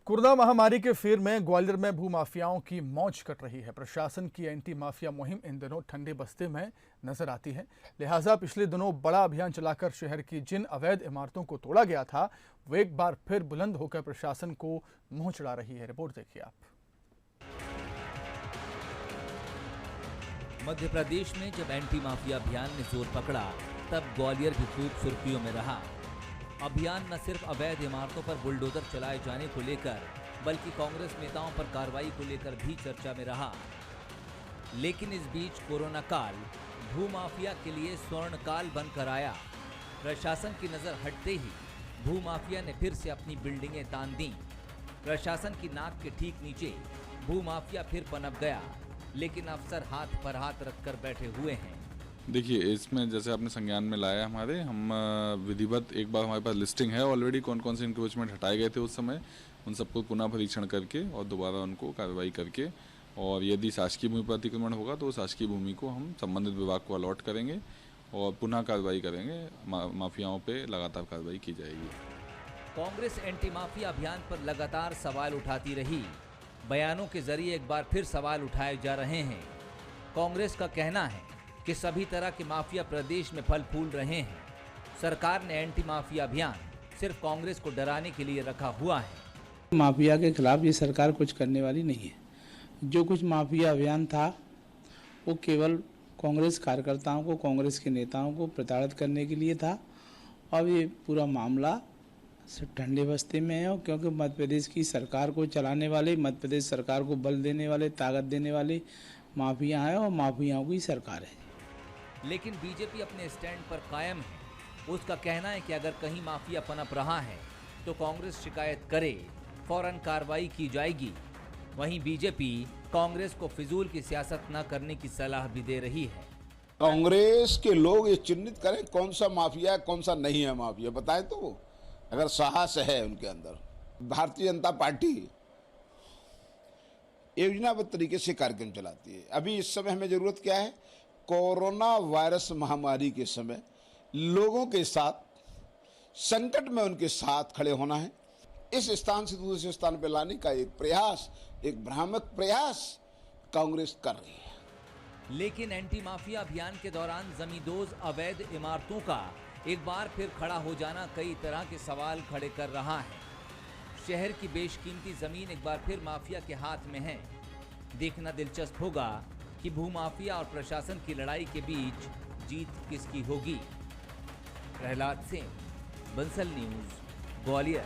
Corona महामारी के फेर में ग्वालियर में भूमाफियाओं की मौज कट रही है। प्रशासन की एंटी माफिया मुहिम इन दिनों ठंडे बस्ते में नजर आती है। लिहाजा पिछले दिनों बड़ा अभियान चलाकर शहर की जिन अवैध इमारतों को तोड़ा गया था वो एक बार फिर बुलंद होकर प्रशासन को मुंह चढ़ा रही है। रिपोर्ट देखिए आप। मध्य प्रदेश में जब एंटी माफिया अभियान ने जोर पकड़ा तब ग्वालियर भी खूब सुर्खियों में रहा। अभियान न सिर्फ अवैध इमारतों पर बुलडोजर चलाए जाने को लेकर बल्कि कांग्रेस नेताओं पर कार्रवाई को लेकर भी चर्चा में रहा। लेकिन इस बीच कोरोना काल भूमाफिया के लिए स्वर्ण काल बनकर आया। प्रशासन की नजर हटते ही भूमाफिया ने फिर से अपनी बिल्डिंगें तान दी। प्रशासन की नाक के ठीक नीचे भूमाफिया फिर पनप गया, लेकिन अफसर हाथ पर हाथ रखकर बैठे हुए हैं। देखिए, इसमें जैसे आपने संज्ञान में लाया हमारे, हम विधिवत एक बार हमारे पास लिस्टिंग है ऑलरेडी कौन कौन से इंक्रोचमेंट हटाए गए थे उस समय, उन सबको पुनः परीक्षण करके और दोबारा उनको कार्रवाई करके, और यदि शासकीय भूमि पर अतिक्रमण होगा तो शासकीय भूमि को हम संबंधित विभाग को अलॉट करेंगे और पुनः कार्रवाई करेंगे। माफियाओं पे लगातार कार्रवाई की जाएगी। कांग्रेस एंटी माफिया अभियान पर लगातार सवाल उठाती रही। बयानों के जरिए एक बार फिर सवाल उठाए जा रहे हैं। कांग्रेस का कहना है कि सभी तरह के माफिया प्रदेश में फल फूल रहे हैं। सरकार ने एंटी माफिया अभियान सिर्फ कांग्रेस को डराने के लिए रखा हुआ है। माफिया के खिलाफ ये सरकार कुछ करने वाली नहीं है। जो कुछ माफिया अभियान था वो केवल कांग्रेस कार्यकर्ताओं को, कांग्रेस के नेताओं को प्रताड़ित करने के लिए था। अब ये पूरा मामला ठंडे बस्ते में है, क्योंकि मध्य प्रदेश की सरकार को चलाने वाले, मध्य प्रदेश सरकार को बल देने वाले, ताकत देने वाले माफिया हैं और माफियाओं की सरकार है। लेकिन बीजेपी अपने स्टैंड पर कायम है। उसका कहना है कि अगर कहीं माफिया पनप रहा है तो कांग्रेस शिकायत करे, फौरन कार्रवाई की जाएगी। वहीं बीजेपी कांग्रेस को फिजूल की सियासत न करने की सलाह भी दे रही है। कांग्रेस के लोग ये चिन्हित करें कौन सा माफिया है, कौन सा नहीं है माफिया, बताएं तो वो, अगर साहस है उनके अंदर। भारतीय जनता पार्टी योजनाबद्ध तरीके से कार्यक्रम चलाती है। अभी इस समय हमें जरूरत क्या है? कोरोना वायरस महामारी के समय लोगों के साथ, संकट में उनके साथ खड़े होना है। इस स्थान से दूसरे स्थान पर लाने का एक प्रयास, एक भ्रामक प्रयास कांग्रेस कर रही है। लेकिन एंटी माफिया अभियान के दौरान जमींदोज अवैध इमारतों का एक बार फिर खड़ा हो जाना कई तरह के सवाल खड़े कर रहा है। शहर की बेशकीमती जमीन एक बार फिर माफिया के हाथ में है। देखना दिलचस्प होगा कि भूमाफिया और प्रशासन की लड़ाई के बीच जीत किसकी होगी। प्रहलाद सिंह, बंसल न्यूज, ग्वालियर।